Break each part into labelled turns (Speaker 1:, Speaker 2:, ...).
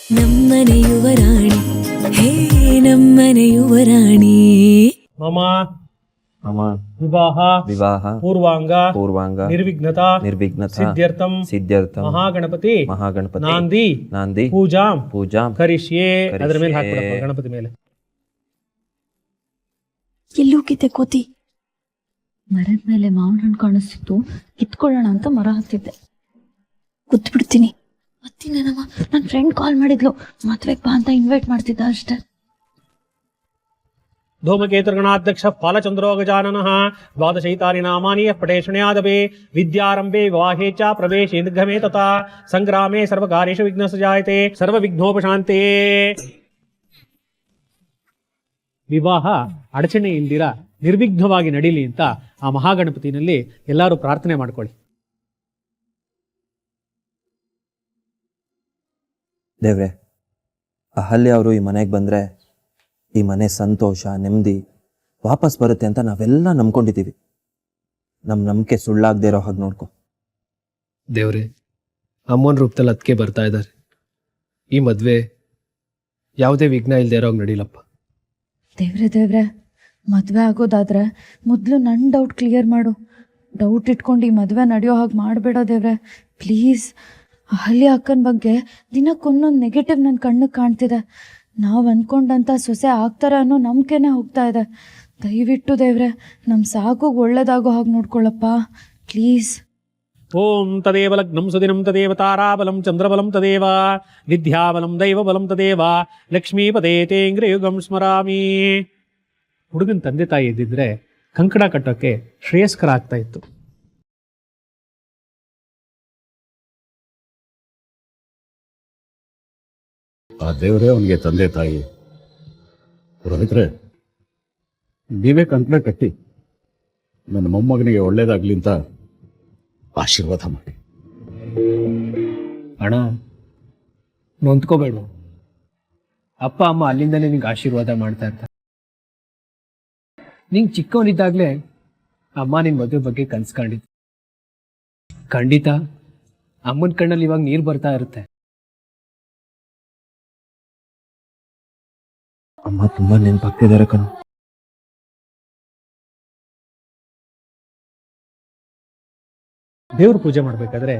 Speaker 1: ನಮ್ಮನೆ ಯುವರಾಣಿ ಹೇ ನಮ್ಮನೆ ಯುವರಾಣಿ
Speaker 2: ಮಮ
Speaker 3: ಮಮ
Speaker 2: ವಿವಾಹ
Speaker 3: ವಿವಾಹ
Speaker 2: ಪೂರ್ವಾಂಗ
Speaker 3: ಪೂರ್ವಾಂಗ
Speaker 2: ನಿರ್ವಿಘ್ನತಾ
Speaker 3: ನಿರ್ವಿಘ್ನತಾ
Speaker 2: ಸಿದ್ಧ್ಯರ್ಥಂ
Speaker 3: ಸಿದ್ಧ್ಯರ್ಥಂ
Speaker 2: ಮಹಾಗಣಪತಿ
Speaker 3: ಮಹಾಗಣಪತಿ
Speaker 2: ನಾಂದಿ
Speaker 3: ನಾಂದಿ
Speaker 2: ಪೂಜಾಂ
Speaker 3: ಪೂಜಾಂ
Speaker 2: ಕರಿಷ್ಯೆ ಅದರ ಮೇಲೆ
Speaker 3: ಕರಿಷ್ಯೆ.
Speaker 2: ಹಾಕ್ಬಿಡಪ್ಪ ಗಣಪತಿ ಮೇಲೆ.
Speaker 1: ಎಲ್ಲೋಗಿದ್ದೆ ಕೋತಿ? ಮರದ ಮೇಲೆ ಮಾವಿನ ಹಣ್ಣು ಕಾಣಿಸ್ತಿತ್ತು, ಕಿತ್ಕೊಳ್ಳೋಣ ಅಂತ ಮರ ಹತ್ತಿದ್ದೆ. ಕೂತ್ಬಿಡ್ತೀನಿ. ಮತ್ತಿನೇನಮ್ಮ, ನನ್ನ ಫ್ರೆಂಡ್ ಕಾಲ್ ಮಾಡಿದ್ಲು, ಮದ್ವೆಗೆ ಬಾ ಅಂತ ಇನ್ವೈಟ್ ಮಾಡ್ತಿದ್ದ ಅಷ್ಟೇ.
Speaker 2: ಧೂಮಕೇತುರ್ಗಣಾಧ್ಯಕ್ಷ ಫಾಲಚಂದ್ರೋ ಗಜಾನನಃ ದ್ವಾದಶೈತಾನಿ ನಾಮಾನಿ ಪಟೇಶಣ್ಯಾದವೇ ವಿದ್ಯಾರಂಭೆ ವಿವಾಹೇ ಚ ಪ್ರವೇಶೇ ನಿರ್ಗಮೇ ತಥಾ ಸಂಗ್ರಾಮೇ ಸರ್ವಕಾರ್ಯೇಷು ವಿಘ್ನಸ್ಯ ಜಾಯತೆ ಸರ್ವವಿಘ್ನೋಪಶಾಂತೇ. ವಿವಾಹ ಅಡಚಣೆ ಇಲ್ದಿರ ನಿರ್ವಿಘ್ನವಾಗಿ ನಡೀಲಿ ಅಂತ ಆ ಮಹಾಗಣಪತಿನಲ್ಲಿ ಎಲ್ಲರೂ ಪ್ರಾರ್ಥನೆ ಮಾಡ್ಕೊಳ್ಳಿ.
Speaker 3: ದೇವ್ರೆ, ಅಹಲ್ಯ ಅವರು ಈ ಮನೆಗೆ ಬಂದರೆ ಈ ಮನೆ ಸಂತೋಷ ನೆಮ್ಮದಿ ವಾಪಸ್ ಬರುತ್ತೆ ಅಂತ ನಾವೆಲ್ಲ ನಂಬ್ಕೊಂಡಿದ್ದೀವಿ. ನಮ್ಮ ನಂಬಿಕೆ ಸುಳ್ಳಾಗದೇ ಇರೋ ಹಾಗೆ ನೋಡ್ಕೊ.
Speaker 4: ದೇವ್ರೆ, ಅಮ್ಮನ ರೂಪದಲ್ಲಿ ಅದಕ್ಕೆ ಬರ್ತಾ ಇದ್ದಾರೆ. ಈ ಮದುವೆ ಯಾವುದೇ ವಿಘ್ನ ಇಲ್ಲದೆ ಇರೋಂಗೆ ನಡೀಲಪ್ಪ.
Speaker 1: ದೇವ್ರೆ, ಮದುವೆ ಆಗೋದಾದ್ರೆ ಮೊದಲು ನನ್ನ ಡೌಟ್ ಕ್ಲಿಯರ್ ಮಾಡು. ಡೌಟ್ ಇಟ್ಕೊಂಡು ಈ ಮದುವೆ ನಡೆಯೋ ಹಾಗೆ ಮಾಡಬೇಡ ದೇವ್ರೆ, ಪ್ಲೀಸ್. ಅಹಲ್ಯ ಅಕ್ಕನ ಬಗ್ಗೆ ದಿನಕ್ಕೊಂದೊಂದು ನೆಗೆಟಿವ್ ನನ್ನ ಕಣ್ಣಿಗೆ ಕಾಣ್ತಿದೆ. ನಾವು ಅಂದ್ಕೊಂಡಂಥ ಸೊಸೆ ಆಗ್ತಾರೆ ಅನ್ನೋ ನಂಬಿಕೆನೇ ಹೋಗ್ತಾ ಇದೆ. ದಯವಿಟ್ಟು ದೇವ್ರೆ, ನಮ್ಮ ಸಾಕೋಗಿ ಒಳ್ಳೇದಾಗೋ ಹಾಗೆ ನೋಡ್ಕೊಳ್ಳಪ್ಪ, ಪ್ಲೀಸ್.
Speaker 2: ಓಂ ತದೇವ ಲಗ್ನಂ ಸುದಿನಂ ತದೇವ ತಾರಾಬಲಂ ಚಂದ್ರಬಲಂ ತದೇವ ವಿದ್ಯಾಬಲಂ ದೈವಬಲಂ ತದೇವ ಲಕ್ಷ್ಮೀಪದೇ ತೇಂಗ್ರಯುಗಂ ಸ್ಮರಾಮಿ. ಹುಡುಗನ ತಂದೆ ತಾಯಿ ಇದ್ದಿದ್ರೆ ಕಂಕಣ ಕಟ್ಟೋಕ್ಕೆ ಶ್ರೇಯಸ್ಕರ ಆಗ್ತಾ ಇತ್ತು.
Speaker 5: ಆ ದೇವರೇ ಅವನಿಗೆ ತಂದೆ ತಾಯಿ. ಪುರೋಹಿತರೆ, ನೀವೇ ಕಂಕಣ ಕಟ್ಟಿ ನನ್ನ ಮೊಮ್ಮಗನಿಗೆ ಒಳ್ಳೇದಾಗ್ಲಿ ಅಂತ ಆಶೀರ್ವಾದ ಮಾಡಿ.
Speaker 4: ಅಣ್ಣ, ನೊಂದ್ಕೋಬೇಡ. ಅಪ್ಪ ಅಮ್ಮ ಅಲ್ಲಿಂದಲೇ ನಿಂಗೆ ಆಶೀರ್ವಾದ ಮಾಡ್ತಾ ಇರ್ತಾರೆ. ನಿಂಗೆ ಚಿಕ್ಕವನಿದ್ದಾಗಲೇ ಅಮ್ಮ ನಿನ್ನ ಮದುವೆ ಬಗ್ಗೆ ಕನ್ಸ್ಕೊಂಡಿದ್ದು. ಖಂಡಿತ ಅಮ್ಮನ ಕಣ್ಣಲ್ಲಿ ಇವಾಗ ನೀರು ಬರ್ತಾ ಇರುತ್ತೆ.
Speaker 3: ಅಮ್ಮ ತುಂಬಾ ನೆನಪಾಗ್ತಿದ್ದಾರೆ ಕಣು.
Speaker 2: ದೇವ್ರ ಪೂಜೆ ಮಾಡಬೇಕಾದ್ರೆ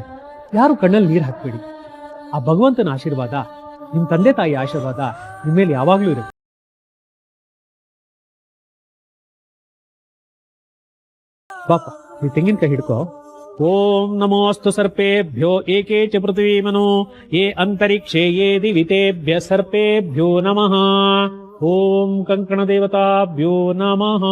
Speaker 2: ಯಾರು ಕಣ್ಣಲ್ಲಿ ನೀರು ಹಾಕ್ಬೇಡಿ. ಆ ಭಗವಂತನ ಆಶೀರ್ವಾದ, ನಿಮ್ಮ ತಂದೆ ತಾಯಿ ಆಶೀರ್ವಾದ ನಿಮ್ಮ ಮೇಲೆ ಯಾವಾಗಲೂ ಇರುತ್ತೆ. ಬಾಪ, ನೀವು ತೆಂಗಿನಕಾಯಿ ಹಿಡ್ಕೋ. ಓಂ ನಮೋಸ್ತು ಸರ್ಪೇಭ್ಯೋ ಏಕೆ ಚ ಪೃಥ್ವೀಮನು ಯೇ ಅಂತರಿಕ್ಷೇ ಯೇ ದಿವಿತೇಭ್ಯ ಸರ್ಪೇಭ್ಯೋ ನಮಃ. ಓಂ ಕಂಕಣ ದೇವತಾಭ್ಯೋ ನಮಃ.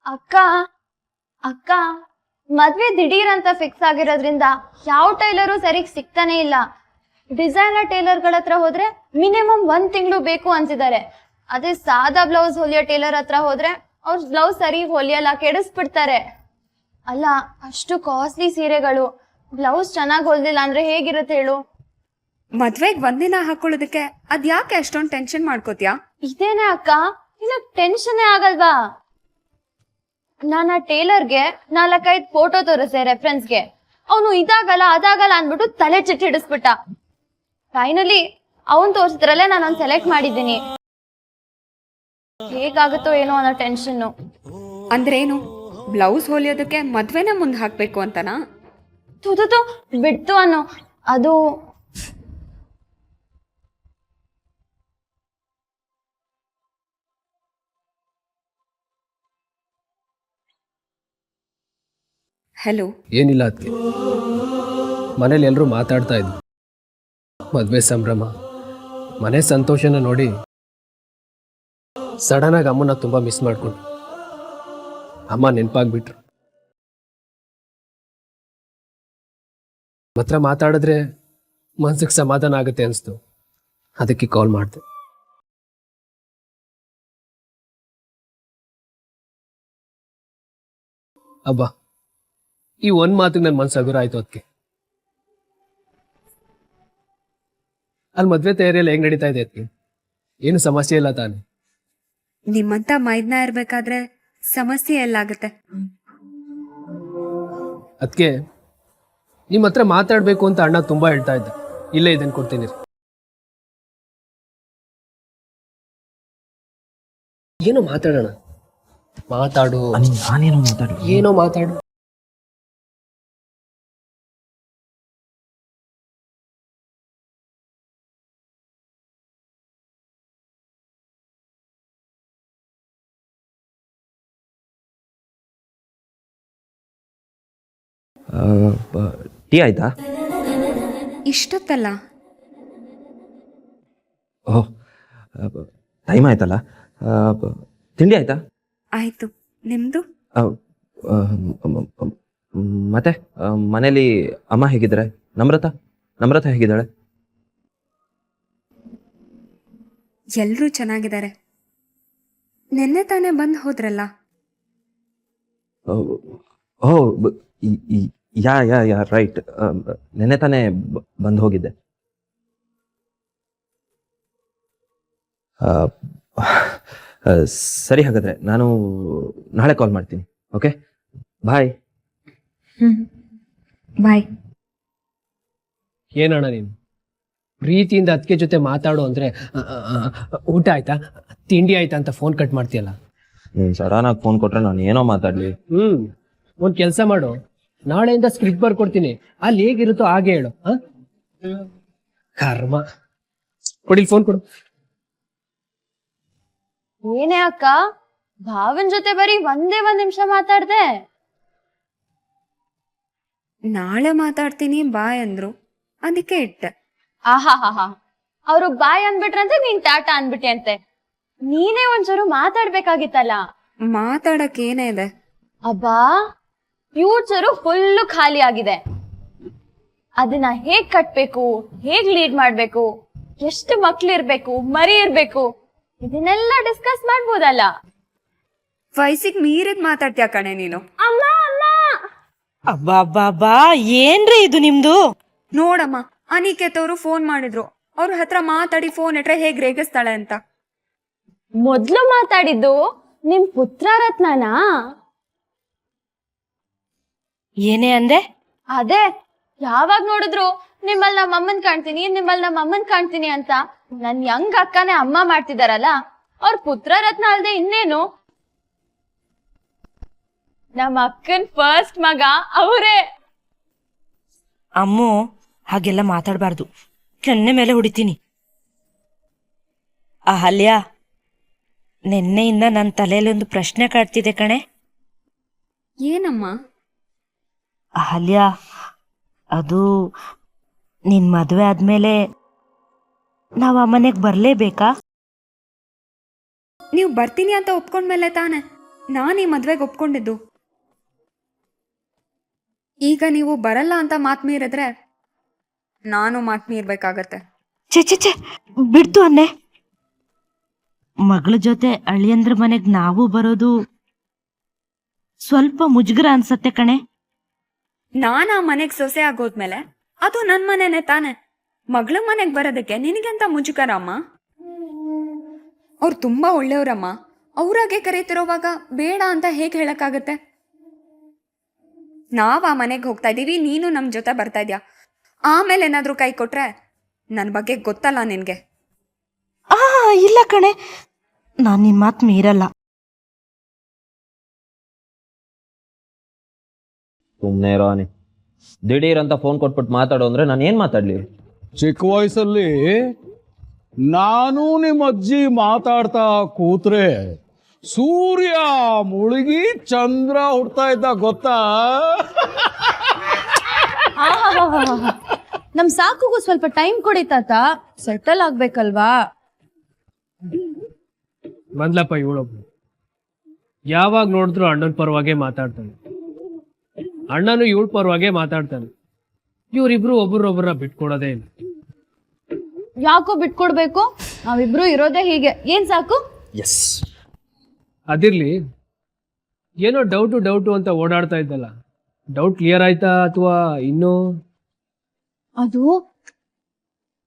Speaker 6: ಅಕ್ಕ ಅಕ್ಕ ಮದ್ವೆ ದಿಢೀರ್ ಅಂತ ಫಿಕ್ಸ್ ಆಗಿರೋದ್ರಿಂದ ಯಾವ ಟೈಲರು ಸರಿಗ್ ಸಿಗ್ತಾನೆ ಇಲ್ಲ. ಡಿಸೈನರ್ ಟೈಲರ್ಗಳ ಹತ್ರ ಹೋದ್ರೆ ಮಿನಿಮಮ್ 1 ತಿಂಗಳು ಬೇಕು ಅಂತಿದ್ದಾರೆ. ಅದೇ ಸಾದಾ ಬ್ಲೌಸ್ ಹೊಲಿಯೋ ಟೈಲರ್ ಹತ್ರ ಹೋದ್ರೆ ಅವ್ರ ಬ್ಲೌಸ್ ಸರಿ ಹೊಲಿಯಲ್ಲ, ಕೆಡಿಸ್ಬಿಡ್ತಾರೆ. ಅಲ್ಲ, ಅಷ್ಟು ಕಾಸ್ಟ್ಲಿ ಸೀರೆಗಳು, ಬ್ಲೌಸ್ ಚೆನ್ನಾಗಿ ಹೊಲ್ದಿಲ್ಲ ಅಂದ್ರೆ ಹೇಗಿರುತ್ತೆ ಹೇಳು?
Speaker 7: ಮದ್ವೆಗ್ ಒಂದಿನ ಹಾಕೊಳ್ಳೋದಕ್ಕೆ ಅದ್ಯಾಕೆ ಅಷ್ಟೊಂದು ಟೆನ್ಷನ್ ಮಾಡ್ಕೋತ್ಯಾ?
Speaker 6: ಇದೇನೆ ಅಕ್ಕ, ಇಲ್ಲ ಟೆನ್ಷನ್ನೇ ಆಗಲ್ವಾ? ನಾನು ಟೇಲರ್ಗೆ 4-5 ಫೋಟೋ ತೋರಿಸೆ ರೆಫರೆನ್ಸ್ಗೆ. ಅವನು ಇದಾಗಲ್ಲ ಅದಾಗಲ್ಲ ಅಂದ್ಬಿಟ್ಟು ತಲೆ ಚಿಟ್ಟು ಹಿಡಿಸ್ಬಿಟ್ಟ. ಫೈನಲಿ ಅವನ್ ತೋರಿಸಿದ್ರಲ್ಲೇ ನಾನೊಂದು ಸೆಲೆಕ್ಟ್ ಮಾಡಿದ್ದೀನಿ. ಹೇಗಾಗುತ್ತೋ ಏನೋ ಅನ್ನೋ ಟೆನ್ಷನ್ನು.
Speaker 7: ಅಂದ್ರೇನು, ಬ್ಲೌಸ್ ಹೊಲಿಯೋದಕ್ಕೆ ಮದ್ವೆನ ಮುಂದೆ ಹಾಕ್ಬೇಕು ಅಂತನಾ?
Speaker 6: ತುದು ಬಿಡ್ತು ಅನ್ನೋ. ಅದು
Speaker 7: ಹೆಲೋ.
Speaker 4: ಏನಿಲ್ಲ, ಅದಕ್ಕೆ ಮನೇಲಿ ಎಲ್ಲರೂ ಮಾತಾಡ್ತಾ ಇದ್ವಿ. ಮದುವೆ ಸಂಭ್ರಮ, ಮನೆ ಸಂತೋಷನ ನೋಡಿ ಸಡನ್ನಾಗಿ ಅಮ್ಮನ ತುಂಬ ಮಿಸ್ ಮಾಡ್ಕೊಂಡು ಅಮ್ಮ ನೆನಪಾಗ್ಬಿಟ್ರು. ಮಾತ್ರ ಮಾತಾಡಿದ್ರೆ ಮನ್ಸಿಗೆ ಸಮಾಧಾನ ಆಗುತ್ತೆ ಅನಿಸ್ತು, ಅದಕ್ಕೆ ಕಾಲ್ ಮಾಡಿದೆ. ಅಬ್ಬಾ, ಈ ಒಂದ್ ಮಾತಿಗೆ ನನ್ನ ಮನ್ಸು ಹಗುರ ಆಯ್ತು. ಅದಕ್ಕೆ ಅಲ್ಲಿ ಮದ್ವೆ ತಯಾರಿಯಲ್ಲಿ ಹೇಗ್ ನಡೀತಾ ಇದೆ ಅದಕ್ಕೆ? ಏನು ಸಮಸ್ಯೆ ಇಲ್ಲ ತಾನೆ?
Speaker 7: ನಿಮ್ಮಂತ ಮೈದ್ನ ಇರ್ಬೇಕಾದ್ರೆ ಸಮಸ್ಯೆ ಎಲ್ಲಾಗುತ್ತೆ.
Speaker 4: ಅದಕ್ಕೆ ನಿಮ್ಮ ಹತ್ರ ಮಾತಾಡ್ಬೇಕು ಅಂತ ಅಣ್ಣ ತುಂಬಾ ಹೇಳ್ತಾ ಇದ್ದ. ಇಲ್ಲೇ ಇದನ್ನ ಕೊಡ್ತೀನಿ. ಏನೋ ಮಾತಾಡೋಣ. ಮಾತಾಡು.
Speaker 3: ನಾನೇನೋ ಮಾತಾಡ್ಲಿ?
Speaker 4: ಏನೋ ಮಾತಾಡು.
Speaker 3: ಟೀ ಆಯ್ತಾ?
Speaker 7: ಇಷ್ಟೊತ್ತಲ್ಲ?
Speaker 3: ಓಹ್, ಟೈಮ್ ಆಯ್ತಲ್ಲ. ತಿಂಡಿ ಆಯ್ತಾ?
Speaker 7: ಆಯ್ತು, ನಿಮ್ದು?
Speaker 3: ಮತ್ತೆ ಮನೇಲಿ ಅಮ್ಮ ಹೇಗಿದ್ದಾರೆ? ನಮ್ರತ ಹೇಗಿದ್ದಾಳೆ?
Speaker 7: ಎಲ್ರೂ ಚೆನ್ನಾಗಿದ್ದಾರೆ. ನಿನ್ನೆ ತಾನೇ ಬಂದು ಹೋದ್ರಲ್ಲ.
Speaker 3: ಓಹ್, ಯಾ ರೈಟ್. ನೆನ್ನೆ ತಾನೇ ಬಂದು ಹೋಗಿದ್ದೆ. ಸರಿ, ಹಾಗಾದ್ರೆ ನಾನು ನಾಳೆ ಕಾಲ್ ಮಾಡ್ತೀನಿ. ಓಕೆ, ಬಾಯ್.
Speaker 7: ಬಾಯ್.
Speaker 4: ಏನಣ್ಣ ನೀನು ಪ್ರೀತಿಯಿಂದ ಅದಕ್ಕೆ ಜೊತೆ ಮಾತಾಡು ಅಂದ್ರೆ ಊಟ ಆಯ್ತಾ, ತಿಂಡಿ ಆಯ್ತಾ ಅಂತ ಫೋನ್ ಕಟ್ ಮಾಡ್ತೀಯಲ್ಲ.
Speaker 3: ನೀನು ಸಡನ್ನಾಗಿ ಫೋನ್ ಕೊಟ್ರೆ ನಾನು ಏನೋ ಮಾತಾಡ್ಲಿ.
Speaker 4: ಒಂದ್ ಕೆಲಸ ಮಾಡು, ನಾಳೆಯಿಂದ ಸ್ಕ್ರಿಪ್ಟ್ ಬರ್ಕೊಡ್ತೀನಿ, ಅಲ್ಲಿ ಹೇಗಿರುತ್ತೋ ಹಾಗೆ ಹೇಳು. ಕರ್ಮ. ಕೊಡಿ ಫೋನ್ ಕೊಡು.
Speaker 6: ಏನೇ ಅಕ್ಕ, ಭಾವನ್ ಜೊತೆ ಬರೀ ಒಂದ್ ನಿಮಿಷ ಮಾತಾಡ್ದೆ.
Speaker 7: ನಾಳೆ ಮಾತಾಡ್ತೀನಿ ಬಾಯ್ ಅಂದ್ರು, ಅದಕ್ಕೆ ಇಟ್ಟೆ.
Speaker 6: ಆಹಾಹಾ, ಅವ್ರು ಬಾಯ್ ಅಂದ್ಬಿಟ್ರಂತೆ, ನೀನ್ ಟಾಟಾ ಅನ್ಬಿಟ್ಟೆ ಅಂತೆ. ನೀನೇ ಒಂಚೂರು ಮಾತಾಡ್ಬೇಕಾಗಿತ್ತಲ್ಲ.
Speaker 7: ಮಾತಾಡಕ್ ಏನೇ ಇದೆ?
Speaker 6: ಅಬ್ಬಾ, ಫ್ಯೂಚರು ಫುಲ್ಲು ಖಾಲಿ ಆಗಿದೆ. ಅದನ್ನ ಹೇಗ್ ಕಟ್ಬೇಕು, ಹೇಗ್ ಲೀಡ್ ಮಾಡ್ಬೇಕು, ಎಷ್ಟು ಮಕ್ಳಿರ್ಬೇಕು, ಮರಿ ಇರ್ಬೇಕು, ಇದನ್ನೆಲ್ಲ ಡಿಸ್ಕಸ್ ಮಾಡ್ಬೋದಲ್ಲ.
Speaker 7: ವಯಸ್ಸಿಗೆ ಮೀರಿದ್ ಮಾತಾಡ್ತೀಯ ಕಣೆ ನೀನು.
Speaker 6: ಅಮ್ಮ ಅಮ್ಮ,
Speaker 8: ಅಬ್ಬಾ ಏನ್ರಿ ಇದು ನಿಮ್ದು?
Speaker 7: ನೋಡಮ್ಮ, ಅನಿಕೇತ್ ಅವರು ಫೋನ್ ಮಾಡಿದ್ರು. ಅವ್ರ ಹತ್ರ ಮಾತಾಡಿ ಫೋನ್ ಇಟ್ರೆ ಹೇಗ್ ರೇಗಿಸ್ತಾಳೆ ಅಂತ.
Speaker 6: ಮೊದ್ಲು ಮಾತಾಡಿದ್ದು ನಿಮ್ ಪುತ್ರ ರತ್ನನಾ?
Speaker 8: ಏನೇ ಅಂದೆ?
Speaker 6: ಅದೇ, ಯಾವಾಗ ನೋಡಿದ್ರು ನಿಮ್ಮಲ್ಲಿ ನಮ್ಮ ಅಮ್ಮನ್ ಕಾಣ್ತೀನಿ, ನಿಮ್ಮಲ್ಲಿ ನಮ್ಮ ಅಮ್ಮನ್ ಕಾಣ್ತೀನಿ ಅಂತ ನನ್ ಯಂಗ್ ಅಕ್ಕನೇ ಅಮ್ಮ ಮಾಡ್ತಿದಾರಲ್ಲ, ಅವ್ರ ಪುತ್ರ ರತ್ನ ಅಲ್ದೆ ಇನ್ನೇನು? ನಮ್ಮ ಅಕ್ಕನ್ ಫಸ್ಟ್ ಮಗ ಅವರೇ.
Speaker 8: ಅಮ್ಮು, ಹಾಗೆಲ್ಲ ಮಾತಾಡಬಾರ್ದು. ಕೆನ್ನೆ ಮೇಲೆ ಹೊಡಿತೀನಿ. ಅಹಲ್ಯ, ನಿನ್ನೆಯಿಂದ ನನ್ನ ತಲೆಯಲ್ಲಿ ಒಂದು ಪ್ರಶ್ನೆ ಕಾಡ್ತಿದೆ ಕಣೆ.
Speaker 7: ಏನಮ್ಮ?
Speaker 8: ಅಹಲ್ಯ, ಅದು ನಿನ್ ಮದುವೆ ಆದ್ಮೇಲೆ ನಾವು ಆ ಮನೆಗೆ ಬರಲೇಬೇಕಾ?
Speaker 7: ನೀವು ಬರ್ತೀನಿ ಅಂತ ಒಪ್ಕೊಂಡ್ಮೇಲೆ ತಾನೆ ನಾನು ಈ ಮದ್ವೆಗೆ ಒಪ್ಕೊಂಡಿದ್ದು. ಈಗ ನೀವು ಬರಲ್ಲ ಅಂತ ಮಾತ್ ಮೀರಿದ್ರೆ ನಾನು ಮಾತ್ ಮೀರ್ಬೇಕಾಗತ್ತೆ.
Speaker 8: ಛೆ ಬಿಡ್ತು ಅನ್ನೆ. ಮಗಳ ಜೊತೆ ಅಳಿಯಂದ್ರ ಮನೆಗೆ ನಾವು ಬರೋದು ಸ್ವಲ್ಪ ಮುಜುಗರ ಅನ್ಸತ್ತೆ ಕಣೆ.
Speaker 7: ನಾನು ಆ ಮನೆಗೆ ಸೊಸೆ ಆಗೋದ್ಮೇಲೆ ಅದು ನನ್ ಮನೆನೇ ತಾನೆ. ಮಗಳ ಮನೆಗೆ ಬರೋದಕ್ಕೆ ನಿನಗೆಂತ ಮುಜುಗರ ಅಮ್ಮ? ಅವ್ರು ತುಂಬಾ ಒಳ್ಳೆಯವ್ರಮ್ಮ. ಅವ್ರಾಗೆ ಕರೀತಿರೋವಾಗ ಬೇಡ ಅಂತ ಹೇಗೆ ಹೇಳಕ್ಕಾಗತ್ತೆ? ನಾವ್ ಆ ಮನೆಗೆ ಹೋಗ್ತಾ ಇದೀವಿ, ನೀನು ನಮ್ ಜೊತೆ ಬರ್ತಾ ಇದ್ಯಾ. ಆಮೇಲೆ ಏನಾದ್ರೂ ಕೈ ಕೊಟ್ರೆ ನನ್ನ ಬಗ್ಗೆ ಗೊತ್ತಲ್ಲ ನಿನ್ಗೆ.
Speaker 8: ಇಲ್ಲ ಕಣೆ, ನಾನ್ ನಿನ್ ಮಾತು ಮೀರಲ್ಲ.
Speaker 3: ಸುಮ್ಮನೆ ರಾಣಿ, ದಿಢೀರ್ ಅಂತ ಫೋನ್ ಕೊಟ್ಬಿಟ್ಟು ಮಾತಾಡೋ ಅಂದ್ರೆ ನಾನು ಏನ್ ಮಾತಾಡ್ಲಿ?
Speaker 5: ಚಿಕ್ಕ ವಯಸ್ಸಲ್ಲಿ ನಾನು ನಿಮ್ಮ ಅಜ್ಜಿ ಮಾತಾಡ್ತಾ ಕೂತ್ರೆ ಸೂರ್ಯ ಮುಳುಗಿ ಚಂದ್ರ ಹುಡ್ತಾ ಇದ್ದ, ಗೊತ್ತಾ?
Speaker 1: ನಮ್ ಸಾಕುಗೂ ಸ್ವಲ್ಪ ಟೈಮ್ ಕೊಡಿ ತಾತ, ಸೆಟಲ್ ಆಗ್ಬೇಕಲ್ವಾ?
Speaker 4: ಬಂದ್ಲಪ್ಪ ಇವಳೊಬ್ಳು. ಯಾವಾಗ ನೋಡಿದ್ರು ಅಣ್ಣನ ಪರವಾಗೇ ಮಾತಾಡ್ತಾನೆ, ಅಣ್ಣನು ಇವಳ ಪರವಾಗೇ ಮಾತಾಡ್ತಾನೆ. ಇವ್ರಿಬ್ರು ಒಬ್ರೊಬ್ಬರನ್ನ ಬಿಟ್ಕೊಡೋದೇ ಇಲ್ಲ.
Speaker 1: ಯಾಕೋ ಬಿಟ್ಕೊಡ್ಬೇಕು? ನಾವಿಬ್ರು ಇರೋದೇ ಹೀಗೆ, ಏನ್ ಸಾಕು?
Speaker 4: ಅದಿರ್ಲಿ, ಏನೋ ಡೌಟು ಅಂತ ಓಡಾಡ್ತಾ ಇದ್ದಲ್ಲ, ಡೌಟ್ ಕ್ಲಿಯರ್ ಆಯ್ತಾ ಅಥವಾ ಇನ್ನೂ?
Speaker 1: ಅದು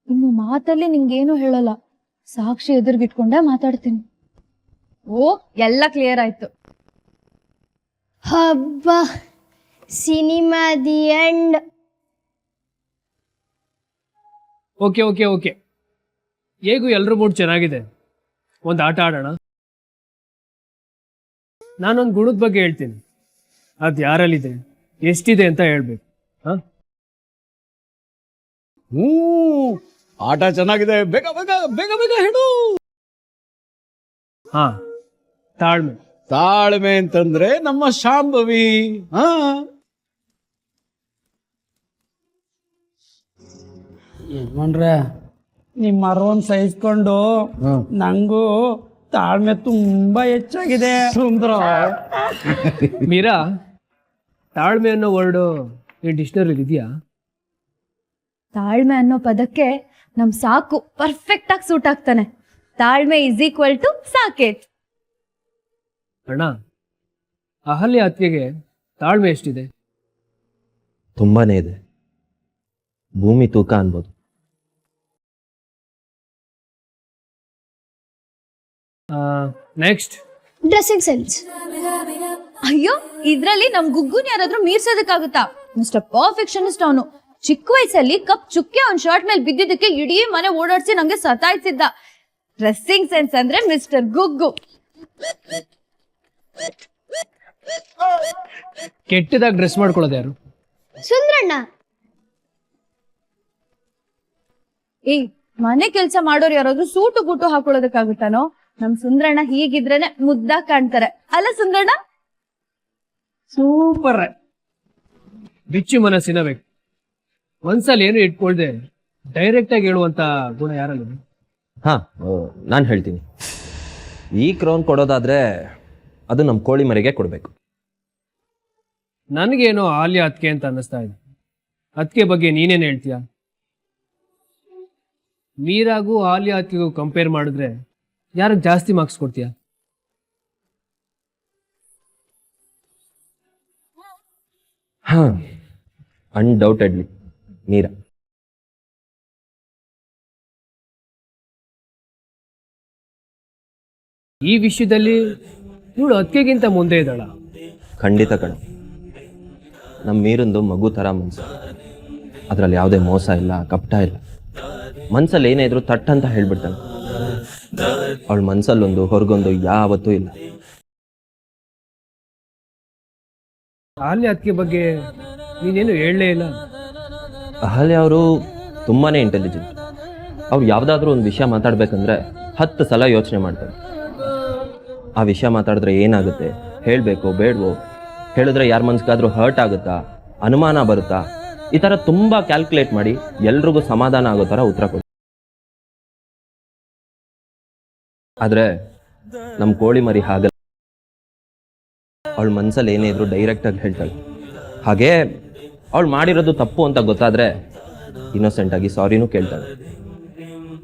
Speaker 1: ಇನ್ನು ಮಾತಲ್ಲಿ ನಿಂಗೇನು ಹೇಳಲ್ಲ, ಸಾಕ್ಷಿ ಎದುರುಗಿಟ್ಕೊಂಡೆ ಮಾತಾಡ್ತೀನಿ. ಓ, ಎಲ್ಲ ಕ್ಲಿಯರ್ ಆಯ್ತು.
Speaker 6: ಹಬ್ಬ, cinema the end.
Speaker 4: Okay okay okay, ಹೇಗೂ ಎಲ್ರ ಮೂಡ್ ಚೆನ್ನಾಗಿದೆ. ಒಂದು ಆಟ ಆಡೋಣ. ನಾನೊಂದು ಗುಣದ ಬಗ್ಗೆ ಹೇಳ್ತೀನಿ, ಅದು ಯಾರಲ್ಲಿದೆ ಎಷ್ಟಿದೆ ಅಂತ ಹೇಳ್ಬೇಕು. ಹಾಂ,
Speaker 5: ಆಟ ಚೆನ್ನಾಗಿದೆ, ಬೇಗ ಬೇಗ ಬೇಗ ಬೇಗ ಹೇಳು.
Speaker 4: ಹಾ, ತಾಳ್ಮೆ.
Speaker 5: ತಾಳ್ಮೆ ಅಂತಂದ್ರೆ ನಮ್ಮ ಶಾಂಭವಿ. ಹಾ,
Speaker 9: ಯಜಮಾನ್ರೆ ನಿಮ್ಮ ಮರವನ್ ಸಹಿಸ್ಕೊಂಡು ನಂಗೂ ತಾಳ್ಮೆ ತುಂಬಾ ಹೆಚ್ಚಾಗಿದೆ. ಸುಂದರ,
Speaker 4: ಮೀರಾ, ತಾಳ್ಮೆ ಅನ್ನೋ ವರ್ಡು ಈ ಡಿಕ್ಷನರಿ ಇದೆಯಾ?
Speaker 1: ತಾಳ್ಮೆ ಅನ್ನೋ ಪದಕ್ಕೆ ನಮ್ ಸಾಕು ಪರ್ಫೆಕ್ಟ್ ಆಗಿ ಸೂಟ್ ಆಗ್ತಾನೆ. ತಾಳ್ಮೆ = ಸಾಕೇತ್.
Speaker 4: ಅಣ್ಣ, ಅಹಲ್ಯ ಅತ್ತಿಗೆಗೆ ತಾಳ್ಮೆ ಎಷ್ಟಿದೆ?
Speaker 3: ತುಂಬಾನೇ ಇದೆ, ಭೂಮಿ ತೂಕ ಅನ್ಬೋದು.
Speaker 4: Next,
Speaker 6: dressing sense.
Speaker 1: ಅಯ್ಯೋ, ಇದ್ರಲ್ಲಿ ನಮ್ ಗುಗ್ಗುನ್ ಯಾರಾದ್ರೂ ಮೀರ್ಸೋದಕ್ಕಾಗುತ್ತಾ? ಮಿಸ್ಟರ್ ಪರ್ಫೆಕ್ಷನಿಸ್ಟ್ ಅವನು. ಚಿಕ್ಕ ವಯಸ್ಸಲ್ಲಿ ಕಪ್ ಚುಕ್ಕೆ ಅವ್ನ್ ಶರ್ಟ್ ಮೇಲೆ ಬಿದ್ದಿದ್ದಕ್ಕೆ ಇಡೀ ಮನೆ ಓಡಾಡ್ಸಿ ನಂಗೆ ಸತಾಯಿಸಿದ್ದ. ಡ್ರೆಸ್ಸಿಂಗ್ ಸೆನ್ಸ್ ಅಂದ್ರೆ ಮಿಸ್ಟರ್ ಗುಗ್ಗು.
Speaker 4: ಕೆಟ್ಟದಾಗಿ ಡ್ರೆಸ್ ಮಾಡ್ಕೊಳ್ಳೋದು ಯಾರು?
Speaker 6: ಸುಂದ್ರಣ್ಣ.
Speaker 1: ಏ, ಮನೆ ಕೆಲ್ಸ ಮಾಡೋರು ಯಾರಾದ್ರೂ ಸೂಟು ಬೂಟು ಹಾಕೊಳ್ಳೋದಕ್ಕಾಗುತ್ತಾನೋ? ನಮ್ ಸುಂದ್ರಣ್ಣ ಹೀಗಿದ್ರೇನೆ ಮುದ್ದಾಗ್ ಕಾಣ್ತಾರೆ ಅಲ್ಲ ಸುಂದ್ರಣ್ಣ?
Speaker 4: ಸೂಪರ್. ಬಿಚ್ಚು ಮನಸ್ಸಿನ ವ್ಯಕ್ತಿ, ಮನ್ಸಲ್ಲಿ ಏನು ಇಟ್ಕೊಳ್ದೆ ಡೈರೆಕ್ಟ್ ಆಗಿ ಹೇಳುವಂತ ಗುಣ ಯಾರಲ್ಲ?
Speaker 3: ಹಾ, ನಾನು ಹೇಳ್ತೀನಿ. ಈ ಕ್ರೌನ್ ಕೊಡೋದಾದ್ರೆ ಅದು ನಮ್ಮ ಕೋಳಿ ಮರಿಗೆ ಕೊಡಬೇಕು.
Speaker 4: ನನಗೇನೋ ಆಲ್ಯ ಅತ್ಕೆ ಅಂತ ಅನ್ನಿಸ್ತಾ ಇದೆ. ಅತ್ಕೆ ಬಗ್ಗೆ ನೀನೇನು ಹೇಳ್ತೀಯ? ಮೀರಾಗೂ ಆಲ್ಯ ಅತ್ಕೆಗೂ ಕಂಪೇರ್ ಮಾಡಿದ್ರೆ ಯಾರಿಗೆ ಜಾಸ್ತಿ ಮಾರ್ಕ್ಸ್ ಕೊಡ್ತೀಯ?
Speaker 3: ಹಾ, ಅನ್ಡೌಟೆಡ್ಲಿ ಮೀರಾ.
Speaker 4: ಈ ವಿಷಯದಲ್ಲಿ ಇವಳು ಅತ್ಕೆಗಿಂತ ಮುಂದೆ ಇದ್ದಾಳ?
Speaker 3: ಖಂಡಿತ ಕಣ. ನಮ್ಮ ಮೀರಂದು ಮಗು ಥರ ಮನ್ಸು. ಅದರಲ್ಲಿ ಯಾವುದೇ ಮೋಸ ಇಲ್ಲ, ಕಪಟ ಇಲ್ಲ. ಮನ್ಸಲ್ಲಿ ಏನೇ ಇದ್ರು ತಟ್ ಅಂತ ಹೇಳ್ಬಿಡ್ತಾನೆ. ಅವಳ ಮನ್ಸಲ್ಲೊಂದು ಹೊರಗೊಂದು ಯಾವತ್ತೂ ಇಲ್ಲ.
Speaker 4: ಆಲ್ಯ ಅತ್ಕೆ ಬಗ್ಗೆ ನೀನೇನು ಹೇಳಲೇ ಇಲ್ಲ.
Speaker 3: ಅಹಲ್ಯ ಅವರು ತುಂಬಾನೇ ಇಂಟೆಲಿಜೆಂಟ್. ಅವ್ರು ಯಾವುದಾದ್ರೂ ಒಂದು ವಿಷಯ ಮಾತಾಡ್ಬೇಕಂದ್ರೆ 10 ಸಲ ಯೋಚನೆ ಮಾಡ್ತಾರೆ. ಆ ವಿಷಯ ಮಾತಾಡಿದ್ರೆ ಏನಾಗುತ್ತೆ, ಹೇಳಬೇಕೋ ಬೇಡವೋ, ಹೇಳಿದ್ರೆ ಯಾರ ಮನ್ಸಿಗಾದ್ರೂ ಹರ್ಟ್ ಆಗುತ್ತಾ, ಅನುಮಾನ ಬರುತ್ತಾ, ಈ ಥರ ತುಂಬ ಕ್ಯಾಲ್ಕುಲೇಟ್ ಮಾಡಿ ಎಲ್ರಿಗೂ ಸಮಾಧಾನ ಆಗೋ ಥರ ಉತ್ತರ ಕೊಡ್ತಾರೆ. ಆದರೆ ನಮ್ಮ ಕೋಳಿ ಮರಿ ಹಾಗಲ್ಲ. ಅವಳ ಮನ್ಸಲ್ಲಿ ಏನೇ ಇದ್ರು ಡೈರೆಕ್ಟಾಗಿ ಹೇಳ್ತಾಳೆ. ಹಾಗೆ ಅವಳು ಮಾಡಿರೋದು ತಪ್ಪು ಅಂತ ಗೊತ್ತಾದರೆ ಇನ್ನೋಸೆಂಟಾಗಿ ಸಾರಿನೂ ಕೇಳ್ತಾಳೆ.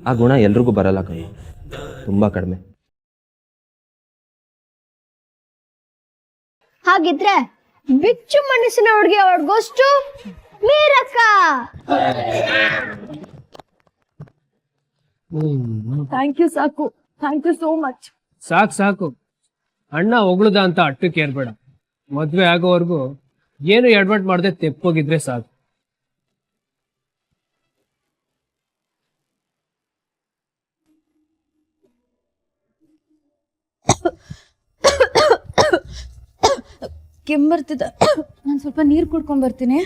Speaker 3: ಆ ಗುಣ ಎಲ್ರಿಗೂ ಬರಲ್ಲ ಕಣೋ, ತುಂಬ ಕಡಿಮೆ.
Speaker 6: ಹಾಗಿದ್ರೆ ಬಿಚ್ಚು ಮನಸ್ಸಿನ ಹುಡುಗಿ ಅವಡ್ಗೋಷ್ಟು ಮೀರಕ್ಕ.
Speaker 1: ಥ್ಯಾಂಕ್ ಯು ಸಾಕು, ಥ್ಯಾಂಕ್ ಯು ಸೋ ಮಚ್.
Speaker 4: ಸಾಕು ಸಾಕು, ಅಣ್ಣ ಹೊಗಳದ ಅಂತ ಅಟ್ಟಕ್ಕೆ ಏರ್ಬೇಡ. ಮದ್ವೆ ಆಗೋವರೆಗೂ ಏನು ಎಡ್ವರ್ಟ್ ಮಾಡದೆ ತೆಪ್ಪೋಗಿದ್ರೆ ಸಾಕು.
Speaker 1: ಕೆಮ್ಮರ್ತಿದ್ದ, ನಾನು ಸ್ವಲ್ಪ ನೀರು ಕುಡ್ಕೊಂಡ್ ಬರ್ತೀನಿ.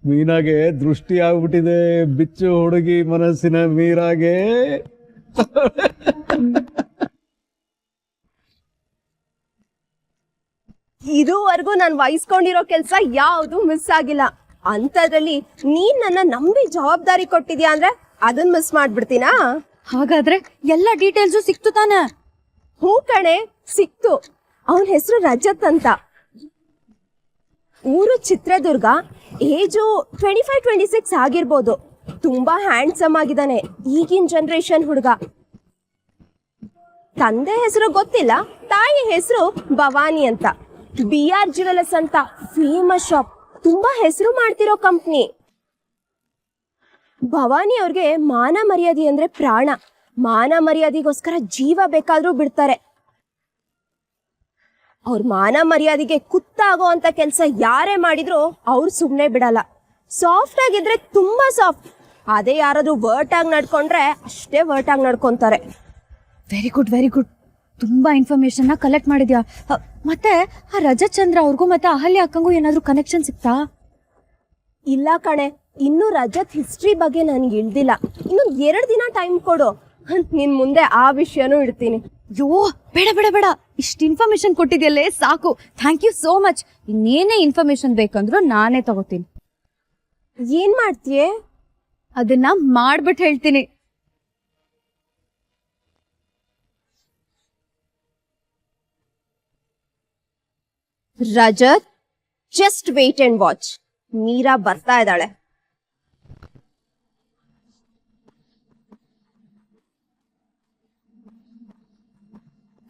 Speaker 5: ಮೀನಾಗೆ ದೃಷ್ಟಿ ಆಗ್ಬಿಟ್ಟಿದೆ, ಬಿಚ್ಚು ಹುಡುಗಿ ಮನಸ್ಸಿನ ಮೀರಾಗೆ.
Speaker 10: ಇದುವರೆಗೂ ನಾನು ವಹಿಸ್ಕೊಂಡಿರೋ ಕೆಲಸ ಯಾವುದು ಮಿಸ್ ಆಗಿಲ್ಲ. ಅಂತದ್ರಲ್ಲಿ ನೀನ್ ನನ್ನ ನಂಬಿ ಜವಾಬ್ದಾರಿ ಕೊಟ್ಟಿದ್ಯಾ ಅಂದ್ರೆ ಅದನ್ನ ಮಿಸ್ ಮಾಡ್ಬಿಡ್ತೀನಾ?
Speaker 1: ಹಾಗಾದ್ರೆ ಎಲ್ಲ ಡೀಟೇಲ್ಸು ಸಿಕ್ತು ತಾನೆ?
Speaker 10: ಹೂ ಕಣೆ, ಸಿಕ್ತು. ಅವನ ಹೆಸರು ರಜತ್ ಅಂತ, ಊರು ಚಿತ್ರದುರ್ಗ, ಏಜು 25-26 ಆಗಿರ್ಬೋದು. ತುಂಬಾ ಹ್ಯಾಂಡ್ಸಮ್ ಆಗಿದ್ದಾನೆ, ಈಗಿನ ಜನರೇಷನ್ ಹುಡುಗ. ತಂದೆ ಹೆಸರು ಗೊತ್ತಿಲ್ಲ, ತಾಯಿ ಹೆಸರು ಭವಾನಿ ಅಂತ. BR ಜ್ಯುವೆಲರ್ಸ್ ಅಂತ ಫೇಮಸ್ ಶಾಪ್, ತುಂಬಾ ಹೆಸರು ಮಾಡ್ತಿರೋ ಕಂಪ್ನಿ. ಭವಾನಿ ಅವ್ರಿಗೆ ಮಾನ ಮರ್ಯಾದೆ ಅಂದ್ರೆ ಪ್ರಾಣ. ಮಾನ ಮರ್ಯಾದೆಗೋಸ್ಕರ ಜೀವ ಬೇಕಾದ್ರೂ ಬಿಡ್ತಾರೆ. ಅವ್ರ ಮಾನ ಮರ್ಯಾದೆಗೆ ಕುತ್ತಾಗೋ ಅಂತ ಕೆಲಸ ಯಾರೇ ಮಾಡಿದ್ರು ಅವ್ರು ಸುಮ್ಮನೆ ಬಿಡಲ್ಲ. ಸಾಫ್ಟ್ ಆಗಿದ್ರೆ ತುಂಬಾ ಸಾಫ್ಟ್, ಅದೇ ಯಾರಾದ್ರೂ ವರ್ಟ್ ಆಗಿ ನಡ್ಕೊಂಡ್ರೆ ಅಷ್ಟೇ ವರ್ಟ್ ಆಗಿ ನಡ್ಕೊಂತಾರೆ.
Speaker 1: Very good very good. ತುಂಬಾ ಇನ್ಫಾರ್ಮೇಶನ್ ಕಲೆಕ್ಟ್ ಮಾಡಿದ್ಯಾ. ಮತ್ತೆ ಆ ರಜತ್ ಚಂದ್ರ ಅವ್ರಿಗೂ ಮತ್ತೆ ಅಹಲ್ಯ ಅಕ್ಕಂಗೂ ಏನಾದ್ರೂ ಕನೆಕ್ಷನ್ ಸಿಕ್ತಾ?
Speaker 10: ಇಲ್ಲ ಕಣೆ, ಇನ್ನು ರಜತ್ ಹಿಸ್ಟ್ರಿ ಬಗ್ಗೆ ನನ್ಗೆ ಇಳ್ದಿಲ್ಲ. ಇನ್ನು 2 ದಿನ ಟೈಮ್ ಕೊಡು, ನಿನ್ ಮುಂದೆ ಆ ವಿಷಯನೂ ಇಡ್ತೀನಿ.
Speaker 1: ಯೋ ಬೇಡ ಬೇಡ ಬೇಡ, ಇಷ್ಟು ಇನ್ಫಾರ್ಮೇಶನ್ ಕೊಟ್ಟಿದ್ಯಲ್ಲೇ ಸಾಕು. Thank you so much. ಇನ್ನೇನೇ ಇನ್ಫಾರ್ಮೇಶನ್ ಬೇಕಂದ್ರೂ ನಾನೇ ತಗೋತೀನಿ.
Speaker 10: ಏನ್ ಮಾಡ್ತೀಯೇ?
Speaker 1: ಅದನ್ನ ಮಾಡ್ಬಿಟ್ಟು ಹೇಳ್ತೀನಿ.
Speaker 10: Rajat, just wait and watch. Meera ಬರ್ತಾ ಇದ್ದಾಳೆ.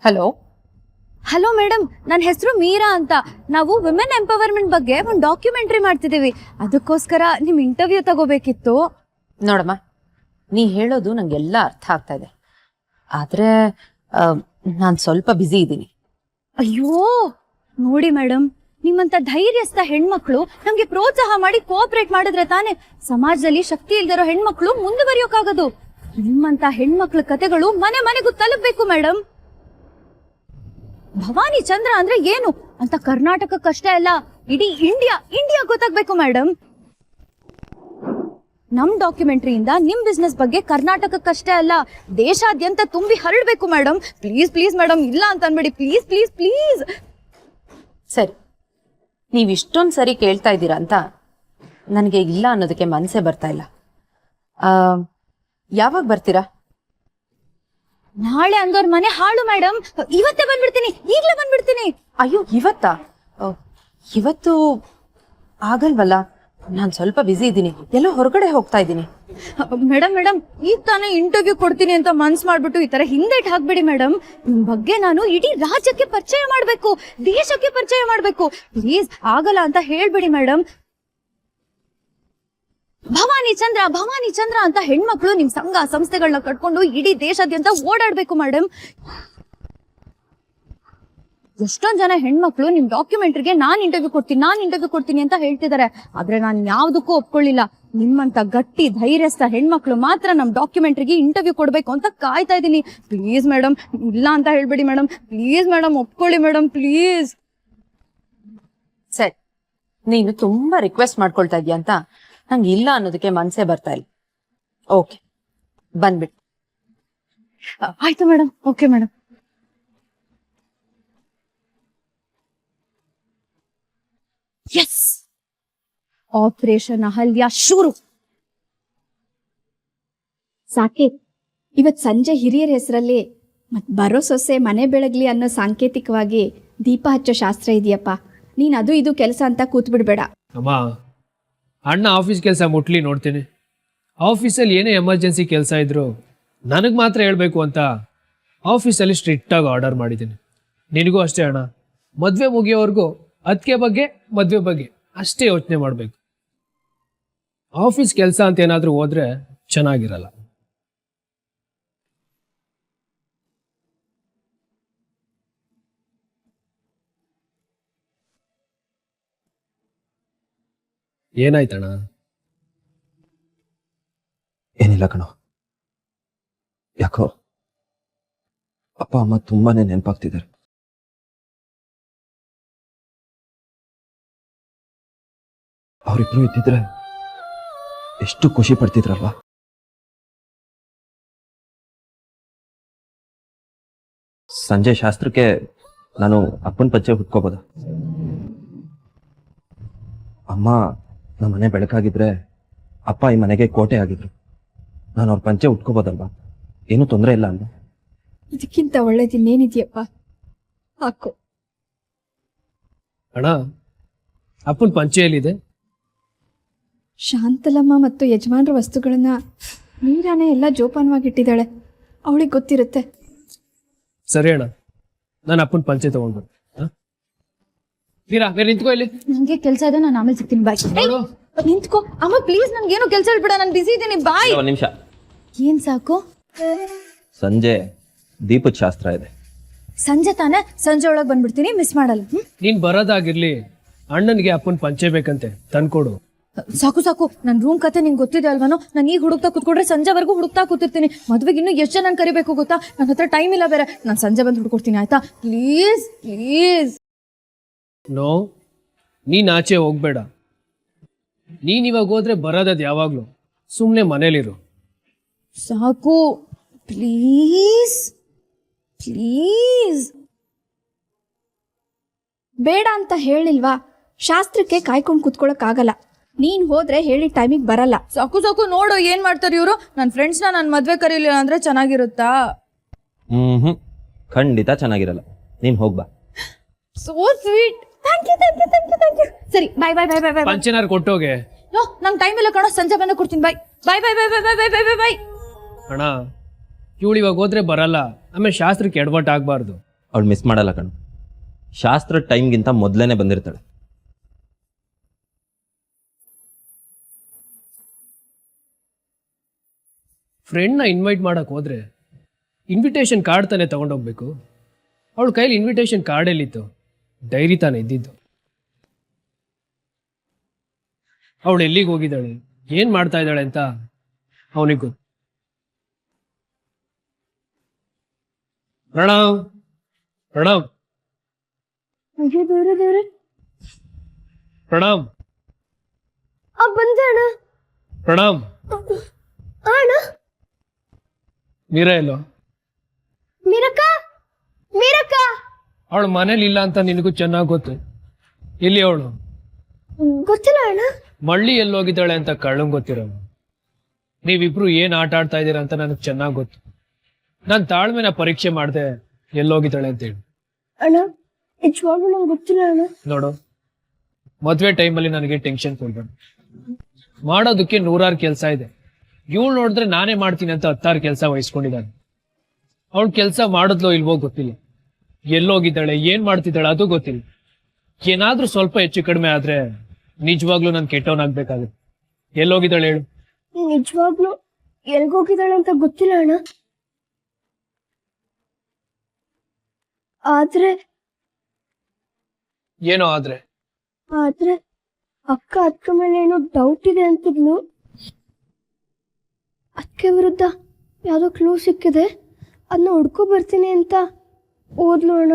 Speaker 1: ಹಲೋ ಹಲೋ ಮೇಡಮ್, ನನ್ನ ಹೆಸರು ಮೀರಾ ಅಂತ. ನಾವು ವಿಮೆನ್ ಎಂಪವರ್ಮೆಂಟ್ ಬಗ್ಗೆ ಒಂದು ಡಾಕ್ಯುಮೆಂಟ್ರಿ ಮಾಡ್ತಿದ್ದೀವಿ. ಅದಕ್ಕೋಸ್ಕರ ನಿಮ್ ಇಂಟರ್ವ್ಯೂ ತಗೋಬೇಕಿತ್ತು.
Speaker 11: ನೋಡಮ್ಮ, ನೀ ಹೇಳೋದು ನಂಗೆಲ್ಲ ಅರ್ಥ ಆಗ್ತಾ ಇದೆ, ಆದ್ರೆ ನಾನು ಸ್ವಲ್ಪ ಬ್ಯುಸಿ ಇದ್ದೀನಿ.
Speaker 1: ಅಯ್ಯೋ ನೋಡಿ ಮೇಡಮ್, ನಿಮ್ಮಂತ ಧೈರ್ಯಸ್ಥ ಹೆಣ್ಮಕ್ಳು ನಮ್ಗೆ ಪ್ರೋತ್ಸಾಹ ಮಾಡಿ ಕೋಆಪರೇಟ್ ಮಾಡಿದ್ರೆ ತಾನೇ ಸಮಾಜದಲ್ಲಿ ಶಕ್ತಿ ಇಲ್ದಿರೋ ಹೆಣ್ಮಕ್ಳು ಮುಂದುವರಿಯೋಕ್ಕಾಗೋದು. ನಿಮ್ಮಂತ ಹೆಣ್ಮಕ್ಳ ಕತೆಗಳು ಮನೆ ಮನೆಗೂ ತಲುಪಬೇಕು ಮೇಡಮ್. ಭವಾನಿ ಚಂದ್ರ ಅಂದ್ರೆ ಏನು ಅಂತ ಕರ್ನಾಟಕಕ್ಕಷ್ಟೇ ಅಲ್ಲ, ಇಡೀ ಇಂಡಿಯಾ ಗೊತ್ತಾಗ್ಬೇಕು ಮೇಡಮ್. ನಮ್ ಡಾಕ್ಯುಮೆಂಟ್ರಿಯಿಂದ ನಿಮ್ ಬಿಸ್ನೆಸ್ ಬಗ್ಗೆ ಕರ್ನಾಟಕಕ್ಕಷ್ಟೇ ಅಲ್ಲ, ದೇಶಾದ್ಯಂತ ತುಂಬಿ ಹರಡ್ಬೇಕು ಮೇಡಮ್. ಪ್ಲೀಸ್ ಪ್ಲೀಸ್ ಮೇಡಮ್, ಇಲ್ಲ ಅಂತ ಅನ್ಬೇಡಿ, ಪ್ಲೀಸ್ ಪ್ಲೀಸ್ ಪ್ಲೀಸ್.
Speaker 11: ಸರಿ, ನೀವು ಇಷ್ಟೊಂದು ಸರಿ ಕೇಳ್ತಾ ಇದ್ದೀರಾ ಅಂತ ನನಗೆ ಇಲ್ಲ ಅನ್ನೋದಕ್ಕೆ ಮನಸ್ಸೇ ಬರ್ತಾ ಇಲ್ಲ. ಯಾವಾಗ ಬರ್ತೀರಾ?
Speaker 1: ನಾಳೆ ಅಂದೋರ್ ಮನೆ ಹಾಳು ಮೇಡಮ್. ಇವತ್ತೇ ಬಂದ್ಬಿಡ್ತೀನಿ, ಈಗ್ಲೇ ಬಂದ್ಬಿಡ್ತೀನಿ.
Speaker 11: ಅಯ್ಯೋ, ಇವತ್ತಾ? ಇವತ್ತು ಆಗಲ್ವಲ್ಲ, ನಾನು ಸ್ವಲ್ಪ ಬ್ಯುಸಿ ಇದ್ದೀನಿ, ಎಲ್ಲೋ ಹೊರಗಡೆ ಹೋಗ್ತಾ ಇದ್ದೀನಿ.
Speaker 1: ಮೇಡಮ್ ಈಗ ತಾನೇ ಇಂಟರ್ವ್ಯೂ ಕೊಡ್ತೀನಿ ಅಂತ ಮನ್ಸ್ ಮಾಡ್ಬಿಟ್ಟು ಈ ತರ ಹಿಂದೇಟ್ ಹಾಕ್ಬೇಡಿ ಮೇಡಮ್. ನಿಮ್ ಬಗ್ಗೆ ನಾನು ಇಡೀ ರಾಜ್ಯಕ್ಕೆ ಪರಿಚಯ ಮಾಡ್ಬೇಕು, ದೇಶಕ್ಕೆ ಪರಿಚಯ ಮಾಡ್ಬೇಕು. ಪ್ಲೀಸ್ ಆಗಲ್ಲ ಅಂತ ಹೇಳ್ಬೇಡಿ ಮೇಡಮ್. ಭವಾನಿ ಚಂದ್ರ ಅಂತ ಹೆಣ್ಮಕ್ಳು ನಿಮ್ ಸಂಘ ಸಂಸ್ಥೆಗಳನ್ನ ಕಟ್ಕೊಂಡು ಇಡೀ ದೇಶಾದ್ಯಂತ ಓಡಾಡ್ಬೇಕು ಮೇಡಮ್. ಎಷ್ಟೊಂದ್ ಜನ ಹೆಣ್ಮಕ್ಳು ನಿಮ್ ಡಾಕ್ಯುಮೆಂಟ್ರಿಗೆ ನಾನ್ ಇಂಟರ್ವ್ಯೂ ಕೊಡ್ತೀನಿ ಅಂತ ಹೇಳ್ತಿದ್ದಾರೆ. ಆದ್ರೆ ನಾನು ಯಾವ್ದಕ್ಕೂ ಒಪ್ಕೊಳ್ಳಿಲ್ಲ. ನಿಮ್ಮಂತ ಗಟ್ಟಿ ಧೈರ್ಯಸ್ಥ ಹೆಣ್ಮಕ್ಳು ಮಾತ್ರ ನಮ್ ಡಾಕ್ಯುಮೆಂಟ್ರಿಗೆ ಇಂಟರ್ವ್ಯೂ ಕೊಡ್ಬೇಕು ಅಂತ ಕಾಯ್ತಾ ಇದೀನಿ. ಪ್ಲೀಸ್ ಮೇಡಮ್, ಇಲ್ಲ ಅಂತ ಹೇಳ್ಬೇಡಿ ಮೇಡಮ್. ಪ್ಲೀಸ್ ಮೇಡಮ್, ಒಪ್ಕೊಳ್ಳಿ ಮೇಡಮ್, ಪ್ಲೀಸ್.
Speaker 11: ಸರಿ, ನೀನು ತುಂಬಾ ರಿಕ್ವೆಸ್ಟ್ ಮಾಡ್ಕೊಳ್ತಾ ಇದೀಯ ಅಂತ ನಂಗೆ ಇಲ್ಲ ಅನ್ನೋದಕ್ಕೆ ಮನ್ಸೇ ಬರ್ತಾ ಇಲ್ಲ. ಓಕೆ, ಬಂದ್ಬಿಟ್ಟು.
Speaker 1: ಆಯ್ತು madam, okay madam. Yes, operation Ahalya ಶುರು.
Speaker 12: ಸಾಕೇತ್, ಇವತ್ ಸಂಜೆ ಹಿರಿಯರ ಹೆಸರಲ್ಲಿ ಮತ್ ಬರೋ ಸೊಸೆ ಮನೆ ಬೆಳಗ್ಲಿ ಅನ್ನೋ ಸಾಂಕೇತಿಕವಾಗಿ ದೀಪ ಹಚ್ಚೋ ಶಾಸ್ತ್ರ ಇದೆಯಪ್ಪ. ನೀನ್ ಅದು ಇದು ಕೆಲಸ ಅಂತ ಕೂತ್ ಬಿಡ್ಬೇಡ.
Speaker 4: ಅಮ್ಮ, ಅಣ್ಣ ಆಫೀಸ್ ಕೆಲಸ ಮುಟ್ಲಿ ನೋಡ್ತೀನಿ. ಆಫೀಸಲ್ಲಿ ಏನೇ ಎಮರ್ಜೆನ್ಸಿ ಕೆಲಸ ಇದ್ರು ನನಗೆ ಮಾತ್ರ ಹೇಳಬೇಕು ಅಂತ ಆಫೀಸಲ್ಲಿ ಸ್ಟ್ರಿಕ್ಟಾಗಿ ಆರ್ಡರ್ ಮಾಡಿದ್ದೀನಿ. ನಿನಗೂ ಅಷ್ಟೇ ಅಣ್ಣ, ಮದುವೆ ಮುಗಿಯೋವರೆಗೂ ಅದಕ್ಕೆ ಬಗ್ಗೆ ಮದುವೆ ಬಗ್ಗೆ ಅಷ್ಟೇ ಯೋಚನೆ ಮಾಡಬೇಕು. ಆಫೀಸ್ ಕೆಲಸ ಅಂತ ಏನಾದರೂ ಹೋದ್ರೆ ಚೆನ್ನಾಗಿರಲ್ಲ. ಏನಾಯ್ತಣ್ಣ?
Speaker 3: ಏನಿಲ್ಲ ಕಣೋ, ಯಾಕೋ ಅಪ್ಪ ಅಮ್ಮ ತುಂಬಾನೇ ನೆನಪಾಗ್ತಿದ್ದಾರೆ. ಅವರಿಬ್ರು ಇದ್ದಿದ್ರೆ ಎಷ್ಟು ಖುಷಿ ಪಡ್ತಿದ್ರಲ್ವಾ. ಸಂಜೆ ಶಾಸ್ತ್ರಕ್ಕೆ ನಾನು ಅಪ್ಪನ ಪಂಚೆ ಹುಟ್ಕೋಬೋದ? ಅಮ್ಮ ನಮ್ಮ ಮನೆ ಬೆಳಕಾಗಿದ್ರೆ ಅಪ್ಪ ಈ ಮನೆಗೆ ಕೋಟೆ ಆಗಿದ್ರು. ನಾನು ಅವ್ರ ಪಂಚೆ ಉಟ್ಕೋಬೋದಲ್ವಾ? ಏನೂ ತೊಂದರೆ ಇಲ್ಲ ಅಲ್ವಾ?
Speaker 12: ಇದಕ್ಕಿಂತ ಒಳ್ಳೇದಿನ್ನೇನಿದೆಯಪ್ಪ, ಹಾಕು.
Speaker 4: ಅಣ್ಣ, ಅಪ್ಪನ ಪಂಚೆಯಲ್ಲಿದೆ.
Speaker 12: ಶಾಂತಲಮ್ಮ ಮತ್ತು ಯಜಮಾನ್ರ ವಸ್ತುಗಳನ್ನ ಮೀರಾನೇ ಎಲ್ಲ ಜೋಪಾನವಾಗಿಟ್ಟಿದ್ದಾಳೆ, ಅವಳಿಗೆ ಗೊತ್ತಿರುತ್ತೆ.
Speaker 4: ಸರಿ ಅಣ್ಣ, ನಾನು ಅಪ್ಪನ ಪಂಚೆ ತಗೊಂಡ್ಬರ್ತೀನಿ. ಮೀರಾ ಬೇರೆ ನಿಂತ್ಕೋ ಇಲ್ಲಿ.
Speaker 1: ನಂಗೆ ಕೆಲಸ ಇದೆ, ನಾನು ಆಮೇಲೆ ಸಿಗ್ತೀನಿ. ಬಾಯ್.
Speaker 4: ನೋಡು
Speaker 1: ನಿಂತ್ಕೋ ಅಮ್ಮ ಪ್ಲೀಸ್, ನನ್ಗೇನು ಕೆಲಸ ಇಲ್ಬಿಡ, ನಾನು ಬಿಸಿ ಇದ್ದೀನಿ. ಬಾಯ್.
Speaker 3: ಒಂದು ನಿಮಿಷ.
Speaker 1: ಏನ್ ಸಾಕು?
Speaker 3: ಸಂಜೆ ದೀಪದ ಶಾಸ್ತ್ರ ಇದೆ.
Speaker 1: ಸಂಜೆ ತಾನೇ, ಸಂಜೆ ಒಳಗೆ ಬಂದ್ಬಿಡ್ತೀನಿ, ಮಿಸ್ ಮಾಡಲ್ಲ.
Speaker 4: ನೀನ್ ಬರೋದಾಗಿರ್ಲಿ, ಅಣ್ಣನಿಗೆ ಅಪ್ಪನ್ ಪಂಚೆ ಬೇಕಂತೆ, ತಂದ್ಕೊಡು.
Speaker 1: ಸಾಕು ಸಾಕು, ನನ್ನ ರೂಮ್ ಕತೆ ನಿಂಗೆ ಗೊತ್ತಿದೆ ಅಲ್ವಾನೋ. ನಾನು ಈಗ ಹುಡುಕ್ತಾ ಕೂತ್ಕೊಂಡ್ರೆ ಸಂಜೆವರೆಗೂ ಹುಡುಕ್ತಾ ಕೂತಿರ್ತೀನಿ. ಮದ್ವೆಗೆ ಇನ್ನೂ ಎಷ್ಟು ಜನ ಕರಿಬೇಕು ಗೊತ್ತಾ? ನನ್ನ ಹತ್ರ ಟೈಮ್ ಇಲ್ಲ ಬೇರೆ. ನಾನು ಸಂಜೆ ಬಂದು ಹುಡ್ಕೊಡ್ತೀನಿ ಆಯ್ತಾ? Please please.
Speaker 4: ನೋ, ನೀನ್ ಆಚೆ ಹೋಗ್ಬೇಡ. ನೀನ್ ಇವಾಗ ಹೋದ್ರೆ ಬರೋದದ್ ಯಾವಾಗ್ಲೂ. ಸುಮ್ನೆ ಮನೇಲಿರು.
Speaker 1: ಸಾಕು ಪ್ಲೀಸ್ ಪ್ಲೀಸ್.
Speaker 12: ಬೇಡ ಅಂತ ಹೇಳಿಲ್ವಾ? ಶಾಸ್ತ್ರಕ್ಕೆ ಕಾಯ್ಕೊಂಡು ಕುತ್ಕೊಳಕ್ಕಾಗಲ್ಲ. ನೀನ್ ಹೋದ್ರೆ ಹೇಳಿದ ಟೈಮಿಗೆ ಬರಲ್ಲ.
Speaker 1: ಸಾಕು ಸಾಕು, ನೋಡು ಏನ್ ಮಾಡ್ತಾರೆ ಇವರು. ನನ್ನ ಫ್ರೆಂಡ್ಸ್ನ ನನ್ನ ಮದ್ವೆ ಕರೀಲಿಲ್ಲ ಅಂದ್ರೆ ಚೆನ್ನಾಗಿರುತ್ತಾ?
Speaker 3: ಖಂಡಿತ ಚೆನ್ನಾಗಿರಲ್ಲ. ನೀನ್ ಹೋಗ್ಬಾ.
Speaker 1: So sweet. Thank you thank you thank you thank you. ಸರಿ ಬಾಯ್ ಬಾಯ್ ಬಾಯ್ ಬಾಯ್ ಬಾಯ್.
Speaker 4: ಪಂಚೆನಾರ್ ಕೊಟ್ಟೋಗೆ.
Speaker 1: ನೋ, ನಂಗೆ ಟೈಮ್ ಇಲ್ಲ ಕಣೋ, ಸಂಜೆ ಬಂದು ಕೊಡ್ತೀನಿ. ಬಾಯ್ ಬಾಯ್ ಬಾಯ್ ಬಾಯ್ ಬಾಯ್ ಬಾಯ್ ಬಾಯ್ ಬಾಯ್ ಬಾಯ್ ಬಾಯ್.
Speaker 4: ಅಣ್ಣ, ಇವಳು ಇವಾಗ ಹೋದ್ರೆ ಬರಲ್ಲ, ಆಮೇಲೆ ಶಾಸ್ತ್ರಕ್ಕೆ ಎಡವಟ್ ಆಗ್ಬಾರ್ದು.
Speaker 3: ಅವಳು ಮಿಸ್ ಮಾಡಲ್ಲ ಕಣು. ಶಾಸ್ತ್ರ ಟೈಮ್ಗಿಂತ ಮೊದಲೇನೆ ಬಂದಿರ್ತಾಳೆ.
Speaker 4: ಫ್ರೆಂಡ್ನ ಇನ್ವೈಟ್ ಮಾಡಕ್ ಹೋದ್ರೆ ಇನ್ವಿಟೇಷನ್ ಕಾರ್ಡ್ ತಾನೇ ತಗೊಂಡೋಗ್ಬೇಕು. ಅವಳ ಕೈಲಿ ಇನ್ವಿಟೇಷನ್ ಕಾರ್ಡ್ ಎಲ್ಲಿತ್ತು? ಡೈರಿ ತಾನೇ ಇದ್ದಿದ್ದು. ಅವಳು ಎಲ್ಲಿಗೆ ಹೋಗಿದ್ದಾಳೆ, ಏನ್ ಮಾಡ್ತಾ ಇದ್ದಾಳೆ ಅಂತ ಅವನಿಗೆ ಗೊತ್ತು. ಪ್ರಣವ್ ಪ್ರಣವ್ ಪ್ರಣವ್
Speaker 6: ಬಂದೆ ಅಣ್ಣ.
Speaker 4: ಪ್ರಣವ್.
Speaker 6: ಅಣ್ಣ
Speaker 4: ಮೀರಾ ಎಲ್ಲೋ?
Speaker 6: ಮೀರಕ್ಕ ಮೀರಕ್ಕ.
Speaker 4: ಅವಳು ಮನೇಲಿ ಇಲ್ಲ ಅಂತ ನಿನಗೂ ಚೆನ್ನಾಗಿ ಗೊತ್ತು. ಇಲ್ಲಿ ಅವಳು
Speaker 6: ಗೊತ್ತಿಲ್ಲ ಅಣ್ಣ.
Speaker 4: ಮಳ್ಳಿ ಎಲ್ಲೋಗಿದ್ದಾಳೆ ಅಂತ ಕಳ್ಳಂಗ್ ಗೊತ್ತಿರೋ. ನೀವಿಬ್ರು ಏನ್ ಆಟ ಆಡ್ತಾ ಇದ್ದೀರಾ ಅಂತ ನನಗೆ ಚೆನ್ನಾಗಿ ಗೊತ್ತು. ನಾನು ತಾಳ್ಮೆನ ಪರೀಕ್ಷೆ ಮಾಡಿದೆ ಎಲ್ಲೋಗಿದ್ದಾಳೆ ಅಂತ ಹೇಳಿ.
Speaker 6: ಅಣ್ಣ ನಿಜವಾಗ್ಲೂ ನಂಗೆ ಗೊತ್ತಿಲ್ಲ ಅಣ್ಣ.
Speaker 4: ನೋಡು, ಮದ್ವೆ ಟೈಮಲ್ಲಿ ನನಗೆ ಟೆನ್ಷನ್ ಕೊಡ್ಬೇಡ. ಮಾಡೋದಕ್ಕೆ 100 ಕೆಲಸ ಇದೆ. ಇವಳು ನೋಡಿದ್ರೆ ನಾನೇ ಮಾಡ್ತೀನಿ ಅಂತ 10 ಕೆಲಸ ವಹಿಸ್ಕೊಂಡಿದ್ದಾನೆ. ಅವಳು ಕೆಲಸ ಮಾಡಿದ್ಲೋ ಇಲ್ವೋ ಗೊತ್ತಿಲ್ಲ. ಎಲ್ಲೋಗಿದ್ದಾಳೆ, ಏನ್ ಮಾಡ್ತಿದ್ದಾಳೆ ಅದು ಗೊತ್ತಿಲ್ಲ. ಏನಾದ್ರೂ ಸ್ವಲ್ಪ ಹೆಚ್ಚು ಕಡಿಮೆ ಆದ್ರೆ ನಿಜವಾಗ್ಲೂ ನಾನು ಕೆಟ್ಟವನಾಗ್ಬೇಕಾಗುತ್ತೆ. ಎಲ್ಲೋಗಿದ್ದಾಳೆ ಹೇಳು?
Speaker 6: ನಿಜವಾಗ್ಲೂ ಎಲ್ಗೋಗಿದ್ದಾಳೆ ಅಂತ ಗೊತ್ತಿಲ್ಲ ಅಣ್ಣ. ಆದ್ರೆ
Speaker 4: ಏನೋ ಆದ್ರೆ
Speaker 6: ಅಕ್ಕ ಮೇಲೆ ಏನೋ ಡೌಟ್ ಇದೆ ಅಂತಿದ್ಲು. ಅದಕ್ಕೆ ವಿರುದ್ಧ ಯಾವುದೋ ಕ್ಲೂ ಸಿಕ್ಕಿದೆ, ಅದನ್ನ ಹುಡ್ಕೊ ಬರ್ತೀನಿ ಅಂತ ಹೋದ್ಲು ಅಣ್ಣ.